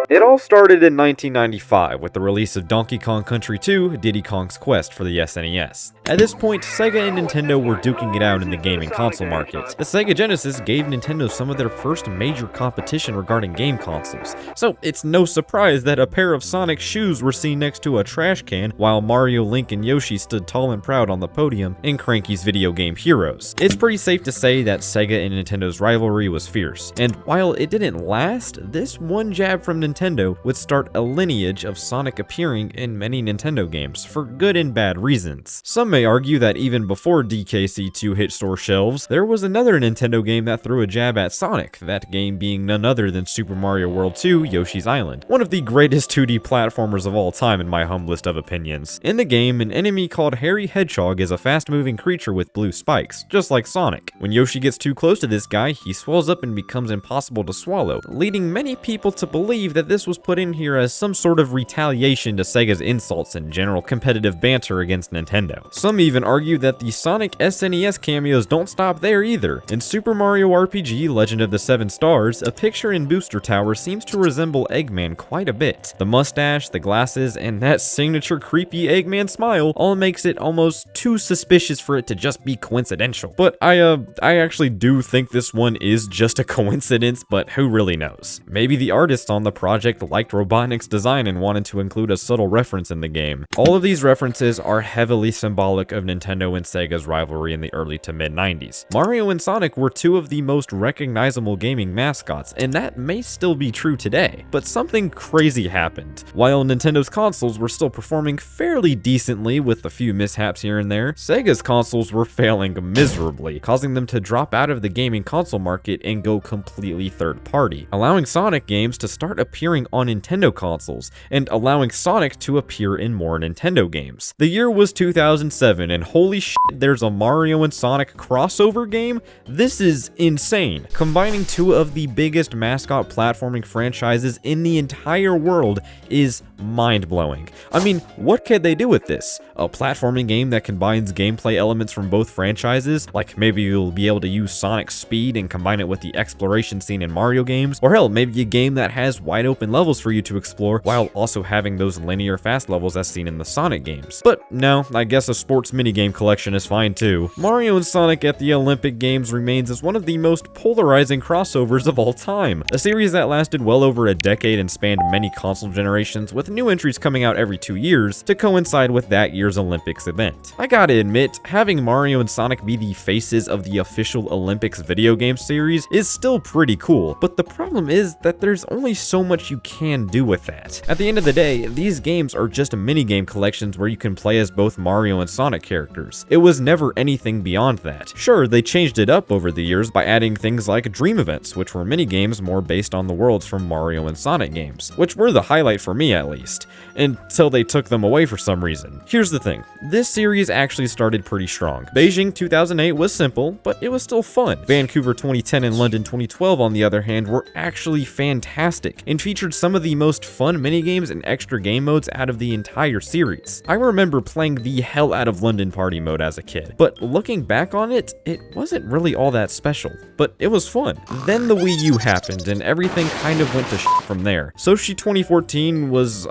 It all started in 1995 with the release of Donkey Kong Country 2: Diddy Kong's Quest for the SNES. At this point, Sega and Nintendo were duking it out in the gaming console market. The Sega Genesis gave Nintendo some of their first major competition regarding game consoles, so it's no surprise that a pair of Sonic shoes were seen next to a trash can while Mario, Link, and Yoshi stood tall and proud on the podium in Cranky's Video Game Heroes. It's pretty safe to say that Sega and Nintendo's rivalry was fierce, and while it didn't last, this one jab from Nintendo would start a lineage of Sonic appearing in many Nintendo games, for good and bad reasons. Some may argue that even before DKC2 hit store shelves, there was another Nintendo game that threw a jab at Sonic, that game being none other than Super Mario World 2: Yoshi's Island, one of the greatest 2D platformers of all time in my humblest of opinions. In the game, an enemy called Hairy Hedgehog is a fast-moving creature with blue spikes, just like Sonic. When Yoshi gets too close to this guy, he swells up and becomes impossible to swallow, leading many people to believe that this was put in here as some sort of retaliation to Sega's insults and general competitive banter against Nintendo. Some even argue that the Sonic SNES cameos don't stop there either. In Super Mario RPG Legend of the Seven Stars, a picture in Booster Tower seems to resemble Eggman quite a bit. The mustache, the glasses, and that signature creepy Eggman smile all makes it almost too suspicious for it to just be coincidental. But I actually do think this one is just a coincidence, but who really knows? Maybe the artists on the project liked Robotnik's design and wanted to include a subtle reference in the game. All of these references are heavily symbolic of Nintendo and Sega's rivalry in the early to mid-90s. Mario and Sonic were two of the most recognizable gaming mascots, and that may still be true today. But something crazy happened. While Nintendo's consoles were still performing fairly decently with a few mishaps here and there, Sega's consoles were failing miserably, causing them to drop out of the gaming console market and go completely third-party, allowing Sonic games to start appearing on Nintendo consoles, and allowing Sonic to appear in more Nintendo games. The year was 2007, and holy shit, there's a Mario and Sonic crossover game? This is insane. Combining two of the biggest mascot platforming franchises in the entire world is mind-blowing. I mean, what could they do with this? A platforming game that combines gameplay elements from both franchises? Like maybe you'll be able to use Sonic's speed and combine it with the exploration scene in Mario games? Or hell, maybe a game that has wide open levels for you to explore while also having those linear fast levels as seen in the Sonic games. But no, I guess a sports minigame collection is fine too. Mario and Sonic at the Olympic Games remains as one of the most polarizing crossovers of all time. A series that lasted well over a decade and spanned many console generations, with new entries coming out every 2 years to coincide with that year's Olympics event. I gotta admit, having Mario and Sonic be the faces of the official Olympics video game series is still pretty cool, but the problem is that there's only so much you can do with that. At the end of the day, these games are just minigame collections where you can play as both Mario and Sonic characters. It was never anything beyond that. Sure, they changed it up over the years by adding things like Dream Events, which were minigames more based on the worlds from Mario and Sonic games, which were the highlight for me at least, until they took them away for some reason. Here's the thing, this series actually started pretty strong. Beijing 2008 was simple, but it was still fun. Vancouver 2010 and London 2012, on the other hand, were actually fantastic and featured some of the most fun minigames and extra game modes out of the entire series. I remember playing the hell out of London Party mode as a kid, but looking back on it, it wasn't really all that special, but it was fun. Then the Wii U happened and everything kind of went to shit from there. SCHLAUCHI 2014 was,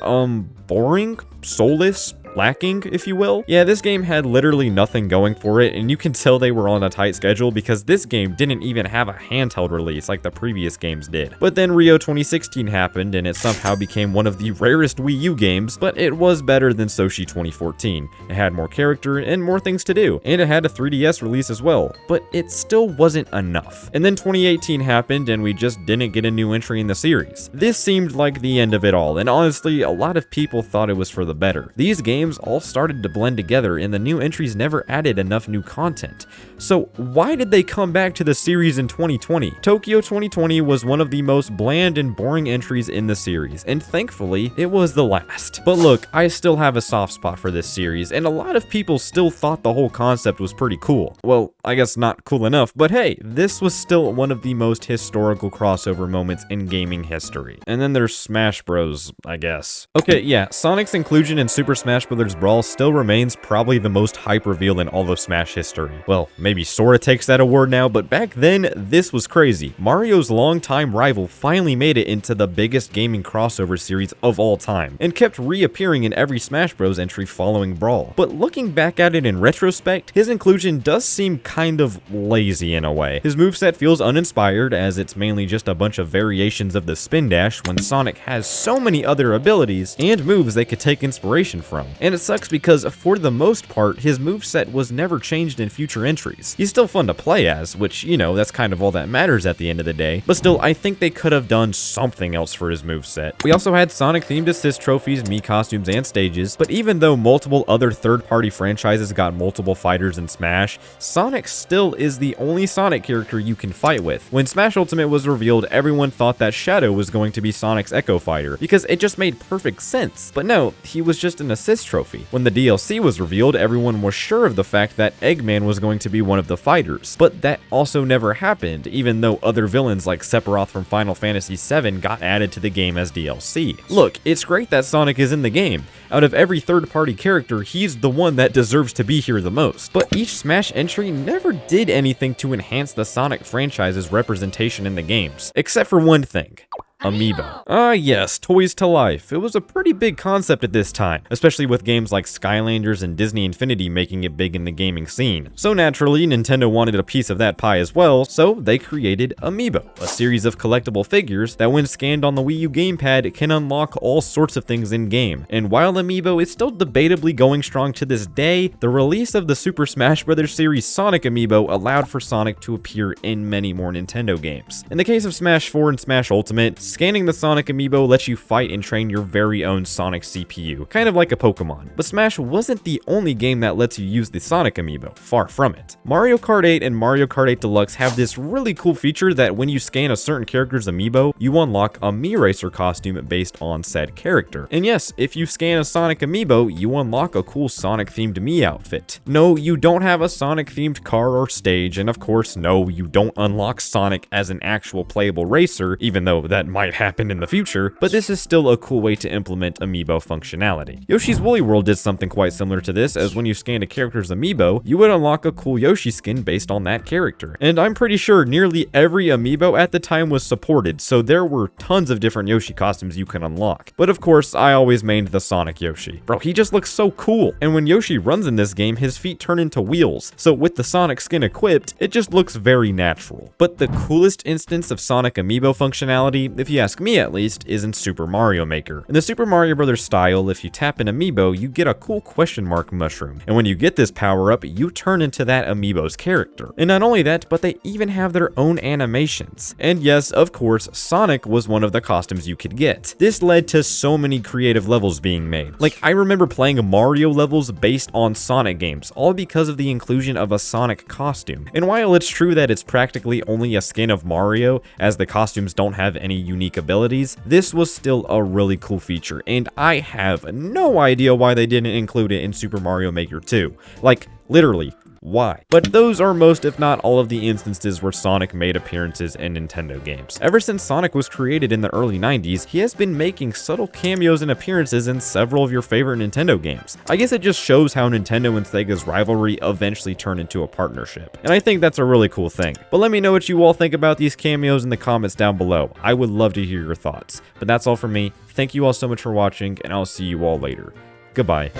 boring, soulless, lacking, if you will. Yeah, this game had literally nothing going for it, and you can tell they were on a tight schedule because this game didn't even have a handheld release like the previous games did. But then Rio 2016 happened, and it somehow became one of the rarest Wii U games, but it was better than SCHLAUCHI 2014. It had more character and more things to do, and it had a 3DS release as well, but it still wasn't enough. And then 2018 happened, and we just didn't get a new entry in the series. This seemed like the end of it all, and honestly, a lot of people thought it was for the better. These games all started to blend together, and the new entries never added enough new content. So why did they come back to the series in 2020? Tokyo 2020 was one of the most bland and boring entries in the series, and thankfully, it was the last. But look, I still have a soft spot for this series, and a lot of people still thought the whole concept was pretty cool. Well, I guess not cool enough, but hey, this was still one of the most historical crossover moments in gaming history. And then there's Smash Bros, I guess. Okay, yeah, Sonic's inclusion in Super Smash Bros. Bros. Brawl still remains probably the most hype reveal in all of Smash history. Well, maybe Sora takes that award now, but back then, this was crazy. Mario's longtime rival finally made it into the biggest gaming crossover series of all time, and kept reappearing in every Smash Bros. Entry following Brawl. But looking back at it in retrospect, his inclusion does seem kind of lazy in a way. His moveset feels uninspired, as it's mainly just a bunch of variations of the spin dash when Sonic has so many other abilities and moves they could take inspiration from. And it sucks because for the most part, his moveset was never changed in future entries. He's still fun to play as, which, you know, that's kind of all that matters at the end of the day, but still, I think they could have done something else for his moveset. We also had Sonic-themed assist trophies, Mii costumes, and stages, but even though multiple other third-party franchises got multiple fighters in Smash, Sonic still is the only Sonic character you can fight with. When Smash Ultimate was revealed, everyone thought that Shadow was going to be Sonic's Echo Fighter, because it just made perfect sense. But no, he was just an assist trophy. When the DLC was revealed, everyone was sure of the fact that Eggman was going to be one of the fighters, but that also never happened, even though other villains like Sephiroth from Final Fantasy VII got added to the game as DLC. Look, it's great that Sonic is in the game. Out of every third-party character, he's the one that deserves to be here the most. But each Smash entry never did anything to enhance the Sonic franchise's representation in the games, except for one thing. Amiibo. Ah yes, toys to life. It was a pretty big concept at this time, especially with games like Skylanders and Disney Infinity making it big in the gaming scene. So naturally, Nintendo wanted a piece of that pie as well, so they created Amiibo, a series of collectible figures that when scanned on the Wii U gamepad can unlock all sorts of things in-game. And while Amiibo is still debatably going strong to this day, the release of the Super Smash Bros. Series Sonic Amiibo allowed for Sonic to appear in many more Nintendo games. In the case of Smash 4 and Smash Ultimate, scanning the Sonic Amiibo lets you fight and train your very own Sonic CPU, kind of like a Pokemon. But Smash wasn't the only game that lets you use the Sonic Amiibo, far from it. Mario Kart 8 and Mario Kart 8 Deluxe have this really cool feature that when you scan a certain character's Amiibo, you unlock a Mii Racer costume based on said character. And yes, if you scan a Sonic Amiibo, you unlock a cool Sonic-themed Mii outfit. No, you don't have a Sonic-themed car or stage, and of course, no, you don't unlock Sonic as an actual playable racer, even though that might happen in the future, but this is still a cool way to implement Amiibo functionality. Yoshi's Woolly World did something quite similar to this, as when you scanned a character's Amiibo, you would unlock a cool Yoshi skin based on that character. And I'm pretty sure nearly every Amiibo at the time was supported, so there were tons of different Yoshi costumes you can unlock. But of course, I always mained the Sonic Yoshi. Bro, he just looks so cool. And when Yoshi runs in this game, his feet turn into wheels, so with the Sonic skin equipped, it just looks very natural. But the coolest instance of Sonic Amiibo functionality, if you ask me at least, is in Super Mario Maker. In the Super Mario Bros. Style, if you tap an Amiibo, you get a cool question mark mushroom. And when you get this power-up, you turn into that Amiibo's character. And not only that, but they even have their own animations. And yes, of course, Sonic was one of the costumes you could get. This led to so many creative levels being made. Like, I remember playing Mario levels based on Sonic games, all because of the inclusion of a Sonic costume. And while it's true that it's practically only a skin of Mario, as the costumes don't have any unique abilities, this was still a really cool feature, and I have no idea why they didn't include it in Super Mario Maker 2. Like, literally, why? But those are most, if not all, of the instances where Sonic made appearances in Nintendo games. Ever since Sonic was created in the early 90s, he has been making subtle cameos and appearances in several of your favorite Nintendo games. I guess it just shows how Nintendo and Sega's rivalry eventually turned into a partnership, and I think that's a really cool thing. But let me know what you all think about these cameos in the comments down below. I would love to hear your thoughts. But that's all from me. Thank you all so much for watching, and I'll see you all later. Goodbye.